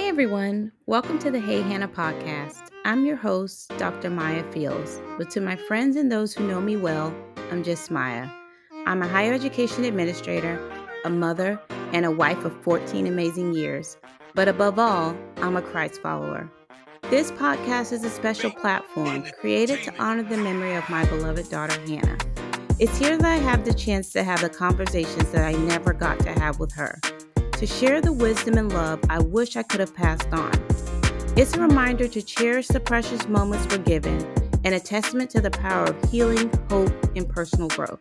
Hey everyone, welcome to the Hey Hannah podcast. I'm your host, Dr. Maya Fields, but to my friends and those who know me well, I'm just Maya. I'm a higher education administrator, a mother, and a wife of 14 amazing years. But above all, I'm a Christ follower. This podcast is a special platform created to honor the memory of my beloved daughter, Hannah. It's here that I have the chance to have the conversations that I never got to have with her, to share the wisdom and love I wish I could have passed on. It's a reminder to cherish the precious moments we're given and a testament to the power of healing, hope, and personal growth.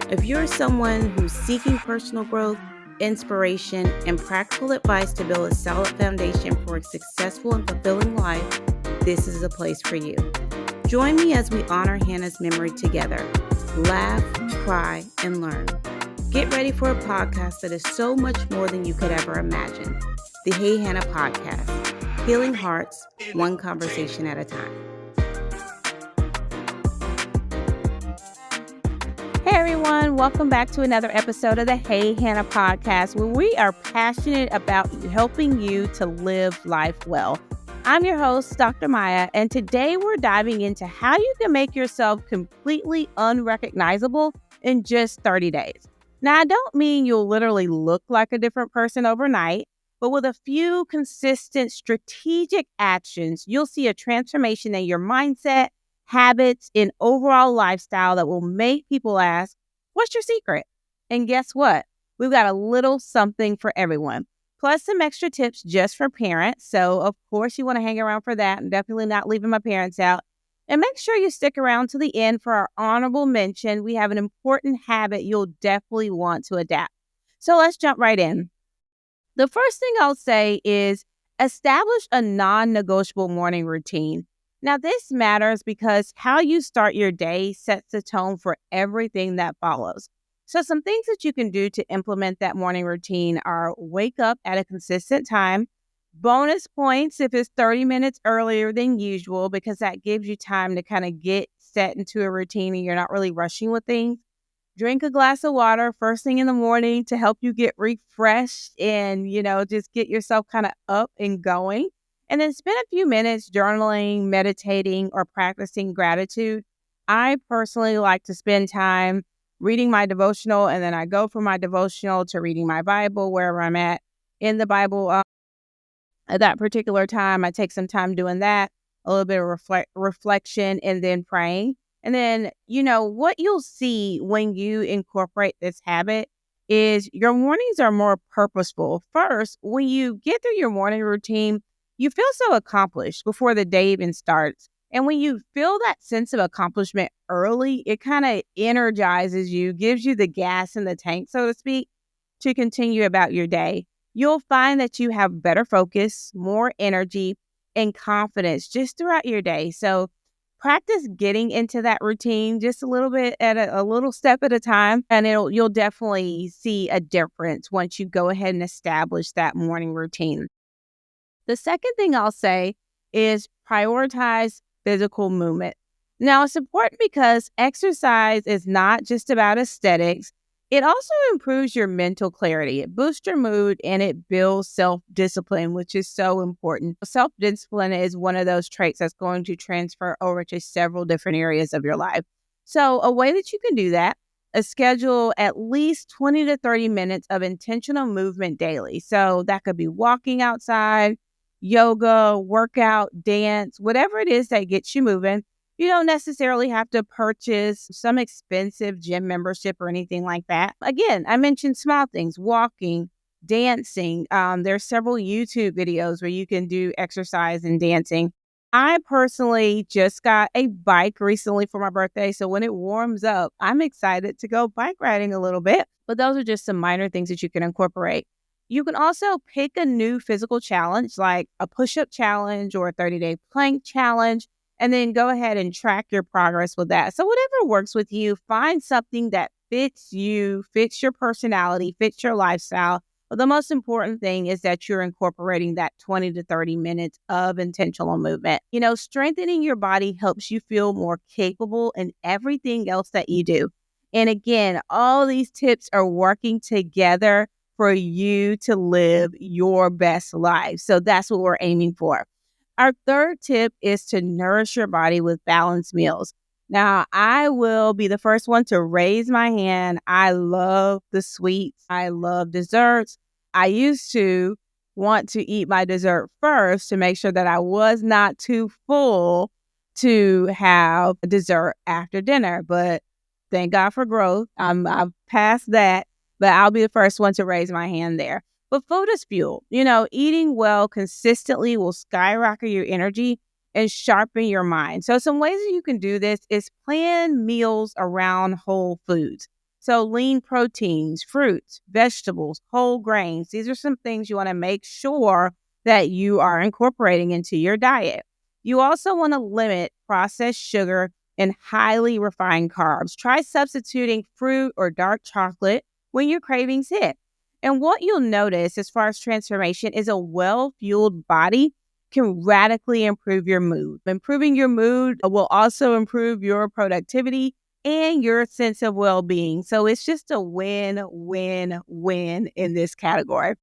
If you're someone who's seeking personal growth, inspiration, and practical advice to build a solid foundation for a successful and fulfilling life, this is the place for you. Join me as we honor Hannah's memory together. Laugh, cry, and learn. Get ready for a podcast that is so much more than you could ever imagine. The Hey Hannah podcast, healing hearts, one conversation at a time. Hey everyone, welcome back to another episode of the Hey Hannah podcast, where we are passionate about helping you to live life well. I'm your host, Dr. Maya, and today we're diving into how you can make yourself completely unrecognizable in just 30 days. Now, I don't mean you'll literally look like a different person overnight, but with a few consistent strategic actions, you'll see a transformation in your mindset, habits, and overall lifestyle that will make people ask, what's your secret? And guess what? We've got a little something for everyone, plus some extra tips just for parents. So, of course, you want to hang around for that and definitely not leaving my parents out. And make sure you stick around to the end for our honorable mention. We have an important habit you'll definitely want to adapt. So let's jump right in. The first thing I'll say is establish a non-negotiable morning routine. Now, this matters because how you start your day sets the tone for everything that follows. So some things that you can do to implement that morning routine are wake up at a consistent time. Bonus points if it's 30 minutes earlier than usual, because that gives you time to kind of get set into a routine and you're not really rushing with things. Drink a glass of water first thing in the morning to help you get refreshed and, just get yourself kind of up and going. And then spend a few minutes journaling, meditating, or practicing gratitude. I personally like to spend time reading my devotional, and then I go from my devotional to reading my Bible wherever I'm at in the Bible. At that particular time, I take some time doing that, a little bit of reflection, and then praying. And then, what you'll see when you incorporate this habit is your mornings are more purposeful. First, when you get through your morning routine, you feel so accomplished before the day even starts. And when you feel that sense of accomplishment early, it kind of energizes you, gives you the gas in the tank, so to speak, to continue about your day. You'll find that you have better focus, more energy, and confidence just throughout your day. So practice getting into that routine just a little bit at a little step at a time, and you'll definitely see a difference once you go ahead and establish that morning routine. The second thing I'll say is prioritize physical movement. Now, it's important because exercise is not just about aesthetics. It also improves your mental clarity. It boosts your mood and it builds self-discipline, which is so important. Self-discipline is one of those traits that's going to transfer over to several different areas of your life. So a way that you can do that is schedule at least 20 to 30 minutes of intentional movement daily. So that could be walking outside, yoga, workout, dance, whatever it is that gets you moving. You don't necessarily have to purchase some expensive gym membership or anything like that. Again, I mentioned small things, walking, dancing. There's several YouTube videos where you can do exercise and dancing. I personally just got a bike recently for my birthday. So when it warms up, I'm excited to go bike riding a little bit. But those are just some minor things that you can incorporate. You can also pick a new physical challenge like a push-up challenge or a 30-day plank challenge, and then go ahead and track your progress with that. So whatever works with you, find something that fits you, fits your personality, fits your lifestyle. But the most important thing is that you're incorporating that 20 to 30 minutes of intentional movement. Strengthening your body helps you feel more capable in everything else that you do. And again, all these tips are working together for you to live your best life. So that's what we're aiming for. Our third tip is to nourish your body with balanced meals. Now, I will be the first one to raise my hand. I love the sweets. I love desserts. I used to want to eat my dessert first to make sure that I was not too full to have dessert after dinner. But thank God for growth. I've passed that, but I'll be the first one to raise my hand there. But food is fuel. Eating well consistently will skyrocket your energy and sharpen your mind. So some ways that you can do this is plan meals around whole foods. So lean proteins, fruits, vegetables, whole grains. These are some things you want to make sure that you are incorporating into your diet. You also want to limit processed sugar and highly refined carbs. Try substituting fruit or dark chocolate when your cravings hit. And what you'll notice as far as transformation is a well-fueled body can radically improve your mood. Improving your mood will also improve your productivity and your sense of well-being. So it's just a win, win, win in this category.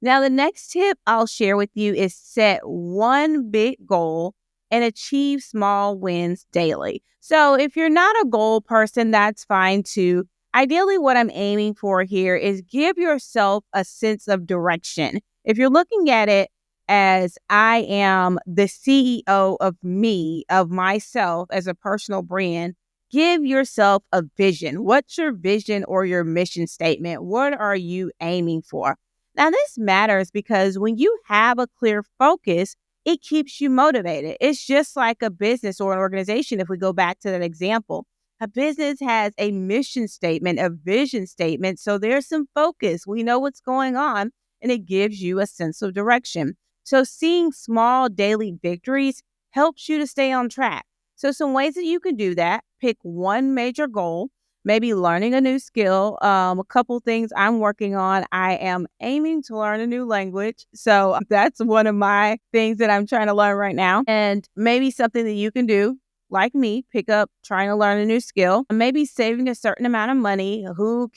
Now, the next tip I'll share with you is set one big goal and achieve small wins daily. So if you're not a goal person, that's fine too. Ideally, what I'm aiming for here is give yourself a sense of direction. If you're looking at it as I am the CEO of me, of myself as a personal brand, give yourself a vision. What's your vision or your mission statement? What are you aiming for? Now, this matters because when you have a clear focus, it keeps you motivated. It's just like a business or an organization. If we go back to that example, a business has a mission statement, a vision statement. So there's some focus. We know what's going on, and it gives you a sense of direction. So seeing small daily victories helps you to stay on track. So some ways that you can do that: pick one major goal, maybe learning a new skill. A couple things I'm working on. I am aiming to learn a new language. So that's one of my things that I'm trying to learn right now. And maybe something that you can do, like me, pick up trying to learn a new skill, maybe saving a certain amount of money. Who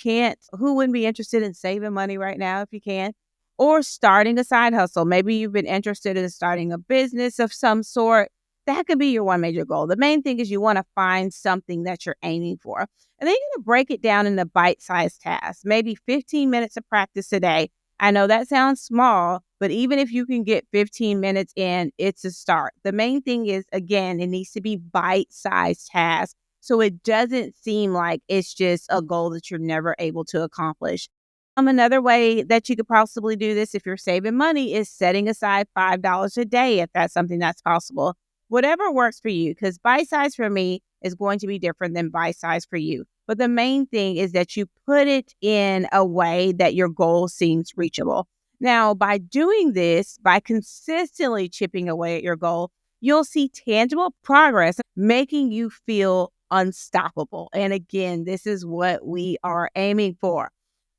wouldn't be interested in saving money right now if you can? Or starting a side hustle. Maybe you've been interested in starting a business of some sort. That could be your one major goal. The main thing is you want to find something that you're aiming for. And then you're going to break it down into bite-sized tasks, maybe 15 minutes of practice a day. I know that sounds small, but even if you can get 15 minutes in, it's a start. The main thing is, again, it needs to be bite-sized tasks so it doesn't seem like it's just a goal that you're never able to accomplish. Another way that you could possibly do this if you're saving money is setting aside $5 a day if that's something that's possible. Whatever works for you, because bite size for me is going to be different than bite size for you. But the main thing is that you put it in a way that your goal seems reachable. Now, by doing this, by consistently chipping away at your goal, you'll see tangible progress, making you feel unstoppable. And again, this is what we are aiming for.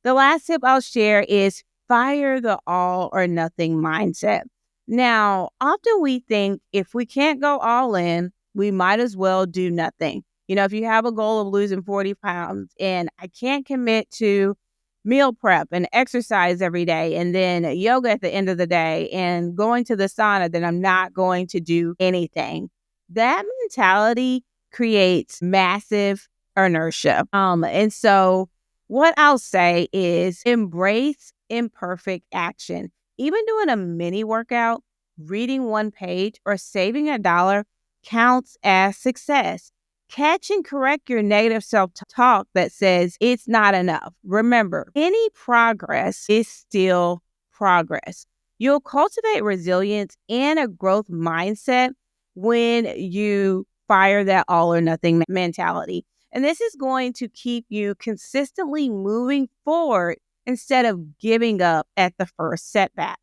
The last tip I'll share is fire the all or nothing mindset. Now, often we think if we can't go all in, we might as well do nothing. If you have a goal of losing 40 pounds and I can't commit to meal prep and exercise every day and then yoga at the end of the day and going to the sauna, then I'm not going to do anything. That mentality creates massive inertia. And so what I'll say is embrace imperfect action. Even doing a mini workout, reading one page, or saving $1 counts as success. Catch and correct your negative self-talk that says it's not enough. Remember, any progress is still progress. You'll cultivate resilience and a growth mindset when you fire that all or nothing mentality. And this is going to keep you consistently moving forward instead of giving up at the first setback.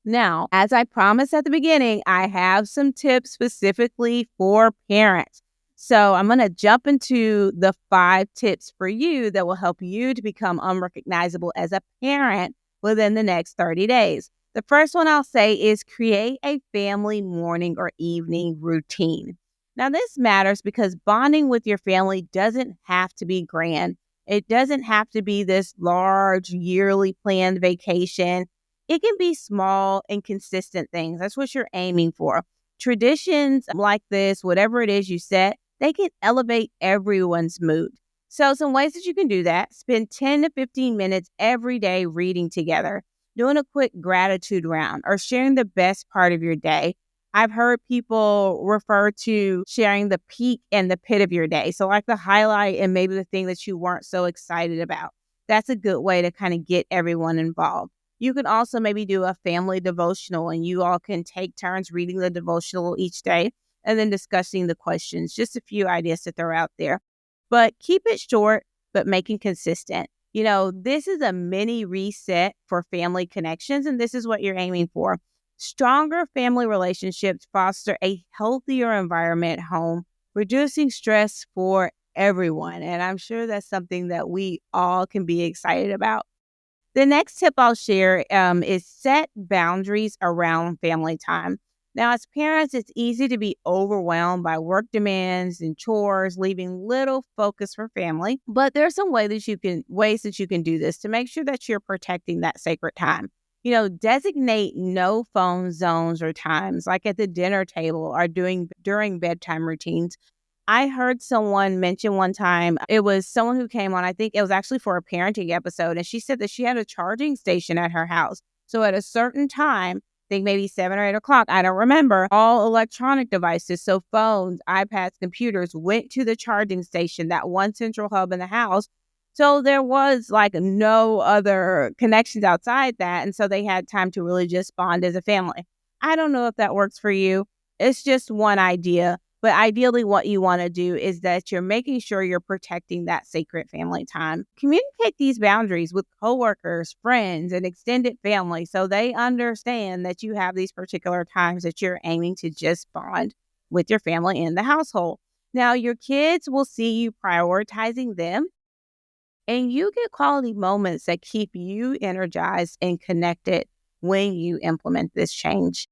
Now, as I promised at the beginning, I have some tips specifically for parents. So I'm going to jump into the 5 tips for you that will help you to become unrecognizable as a parent within the next 30 days. The first one I'll say is create a family morning or evening routine. Now, this matters because bonding with your family doesn't have to be grand. It doesn't have to be this large yearly planned vacation. It can be small and consistent things. That's what you're aiming for. Traditions like this, whatever it is you set, they can elevate everyone's mood. So some ways that you can do that: spend 10 to 15 minutes every day reading together, doing a quick gratitude round, or sharing the best part of your day. I've heard people refer to sharing the peak and the pit of your day. So like the highlight and maybe the thing that you weren't so excited about. That's a good way to kind of get everyone involved. You can also maybe do a family devotional, and you all can take turns reading the devotional each day and then discussing the questions. Just a few ideas to throw out there. But keep it short, but making consistent. This is a mini reset for family connections, and this is what you're aiming for. Stronger family relationships foster a healthier environment at home, reducing stress for everyone. And I'm sure that's something that we all can be excited about. The next tip I'll share is set boundaries around family time. Now, as parents, it's easy to be overwhelmed by work demands and chores, leaving little focus for family. But there's some ways that you can do this to make sure that you're protecting that sacred time. Designate no phone zones or times, like at the dinner table or during bedtime routines. I heard someone mention one time, it was someone who came on, I think it was actually for a parenting episode, and she said that she had a charging station at her house. So at a certain time, I think maybe 7 or 8 o'clock, I don't remember, all electronic devices, so phones, iPads, computers, went to the charging station, that one central hub in the house. So there was like no other connections outside that. And so they had time to really just bond as a family. I don't know if that works for you. It's just one idea. But ideally, what you want to do is that you're making sure you're protecting that sacred family time. Communicate these boundaries with coworkers, friends, and extended family so they understand that you have these particular times that you're aiming to just bond with your family in the household. Now, your kids will see you prioritizing them, and you get quality moments that keep you energized and connected when you implement this change.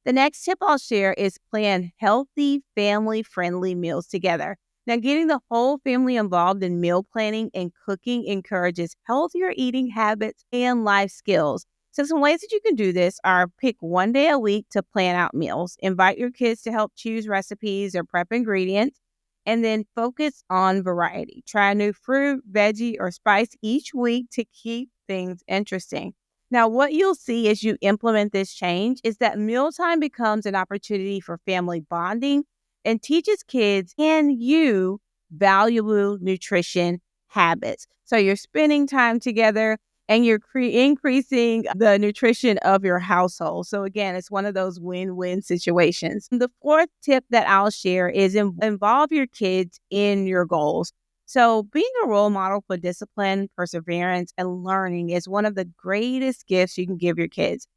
The next tip I'll share is plan healthy, family-friendly meals together. Now, getting the whole family involved in meal planning and cooking encourages healthier eating habits and life skills. So some ways that you can do this are: pick one day a week to plan out meals. Invite your kids to help choose recipes or prep ingredients, and then focus on variety. Try a new fruit, veggie, or spice each week to keep things interesting. Now, what you'll see as you implement this change is that mealtime becomes an opportunity for family bonding and teaches kids and you valuable nutrition habits. So you're spending time together and you're increasing the nutrition of your household. So again, it's one of those win-win situations. The fourth tip that I'll share is involve your kids in your goals. So being a role model for discipline, perseverance, and learning is one of the greatest gifts you can give your kids.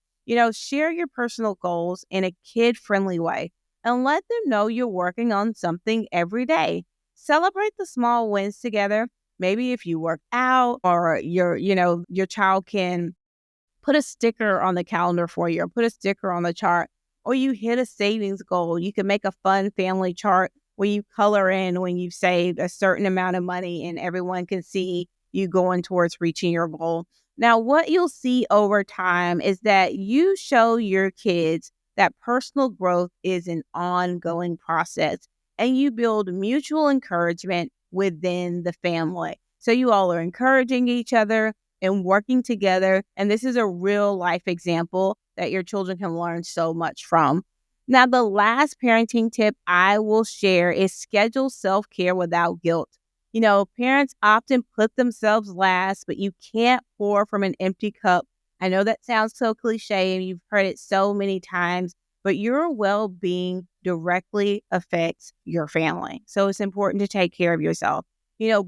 Share your personal goals in a kid-friendly way and let them know you're working on something every day. Celebrate the small wins together. Maybe if you work out, or your child can put a sticker on the calendar for you, or put a sticker on the chart, or you hit a savings goal. You can make a fun family chart where you color in when you've saved a certain amount of money and everyone can see you going towards reaching your goal. Now, what you'll see over time is that you show your kids that personal growth is an ongoing process, and you build mutual encouragement within the family. So you all are encouraging each other and working together. And this is a real life example that your children can learn so much from. Now, the last parenting tip I will share is schedule self-care without guilt. Parents often put themselves last, but you can't pour from an empty cup. I know that sounds so cliche and you've heard it so many times, but your well-being directly affects your family. So it's important to take care of yourself.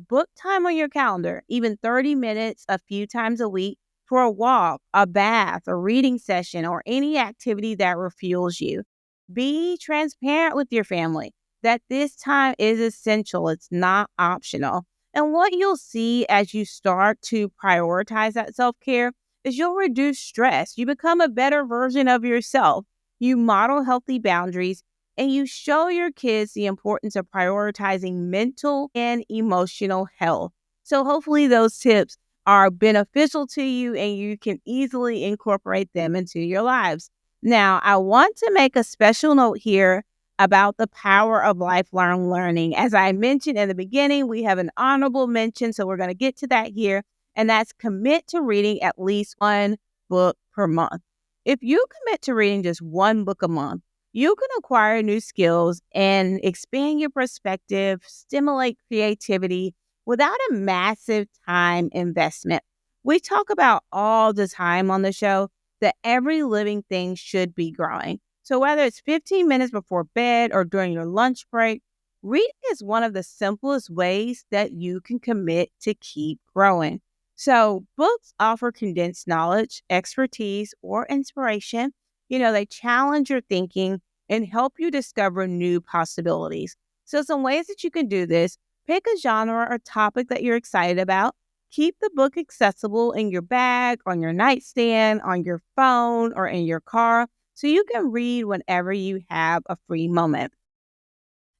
Book time on your calendar, even 30 minutes a few times a week for a walk, a bath, a reading session, or any activity that refuels you. Be transparent with your family that this time is essential. It's not optional. And what you'll see as you start to prioritize that self-care is you'll reduce stress. You become a better version of yourself. You model healthy boundaries, and you show your kids the importance of prioritizing mental and emotional health. So hopefully those tips are beneficial to you and you can easily incorporate them into your lives. Now, I want to make a special note here about the power of lifelong learning. As I mentioned in the beginning, we have an honorable mention, so we're going to get to that here, and that's commit to reading at least one book per month. If you commit to reading just one book a month, you can acquire new skills and expand your perspective, stimulate creativity without a massive time investment. We talk about all the time on the show that every living thing should be growing. So whether it's 15 minutes before bed or during your lunch break, reading is one of the simplest ways that you can commit to keep growing. So books offer condensed knowledge, expertise, or inspiration. They challenge your thinking and help you discover new possibilities. So some ways that you can do this: pick a genre or topic that you're excited about. Keep the book accessible in your bag, on your nightstand, on your phone, or in your car so you can read whenever you have a free moment.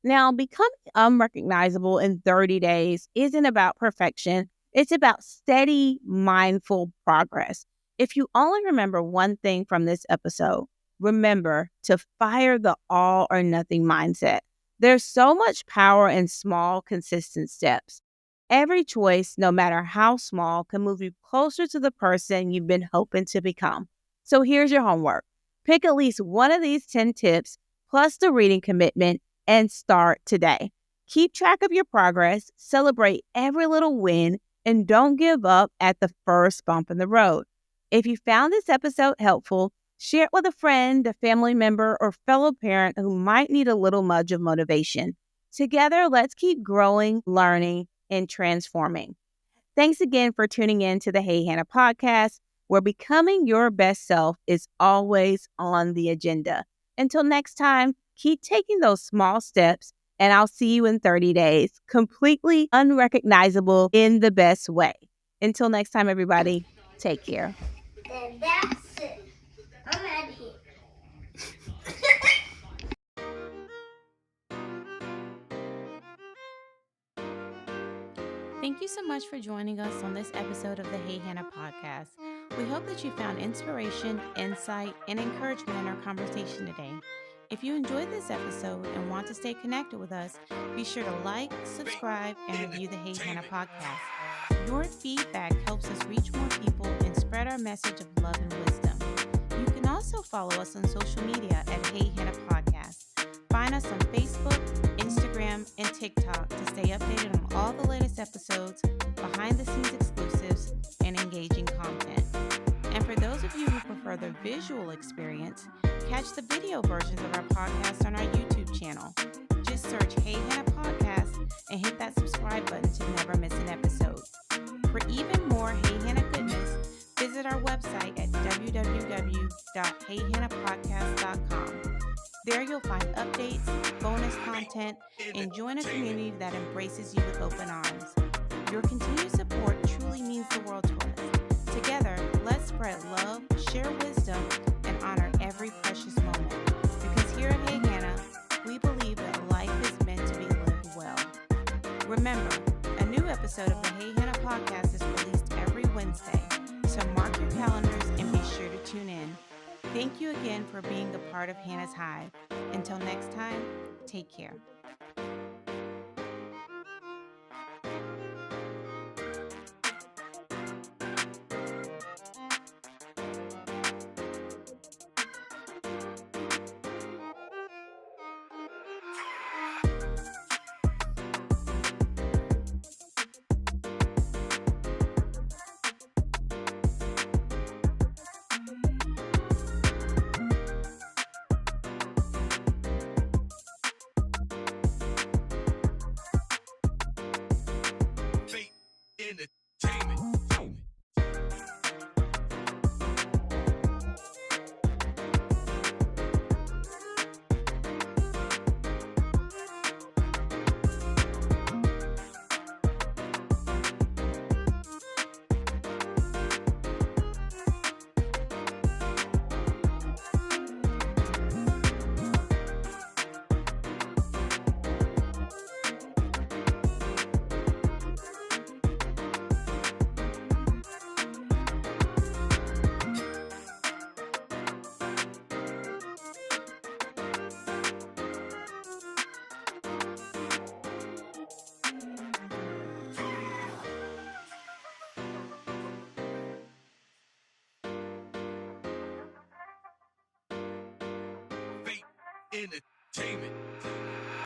Now, becoming unrecognizable in 30 days isn't about perfection. It's about steady, mindful progress. If you only remember one thing from this episode, remember to fire the all or nothing mindset. There's so much power in small, consistent steps. Every choice, no matter how small, can move you closer to the person you've been hoping to become. So here's your homework. Pick at least one of these 10 tips plus the reading commitment and start today. Keep track of your progress, celebrate every little win, and don't give up at the first bump in the road. If you found this episode helpful, share it with a friend, a family member, or fellow parent who might need a little nudge of motivation. Together, let's keep growing, learning, and transforming. Thanks again for tuning in to the Hey Hannah podcast, where becoming your best self is always on the agenda. Until next time, keep taking those small steps, and I'll see you in 30 days, completely unrecognizable in the best way. Until next time, everybody, take care. And that's it. I'm out of here. Thank you so much for joining us on this episode of the Hey Hannah podcast. We hope that you found inspiration, insight, and encouragement in our conversation today. If you enjoyed this episode and want to stay connected with us, be sure to like, subscribe, and review the Hey Hannah podcast. Your feedback helps us reach more people and spread our message of love and wisdom. You can also follow us on social media at Hey Hannah Podcast. Find us on Facebook, Instagram, and TikTok to stay updated on all the latest episodes, behind-the-scenes exclusives, and engaging content. And for those of you who prefer the visual experience, catch the video versions of our podcast on our YouTube channel. Just search Hey Hannah Podcast and hit that subscribe button to never miss an episode. For even more Hey Hannah goodness, visit our website at www.heyhannahpodcast.com. There you'll find updates, bonus content, and join a community that embraces you with open arms. Your continued support truly means the world to us. Together, let's spread love, share wisdom, and honor every precious moment. Because here at Hey Hannah, we believe that life is meant to be lived well. Remember, a new episode of the Hey Hannah podcast is released every Wednesday, so mark your calendars and be sure to tune in. Thank you again for being a part of Hannah's Hive. Until next time, take care. Entertainment.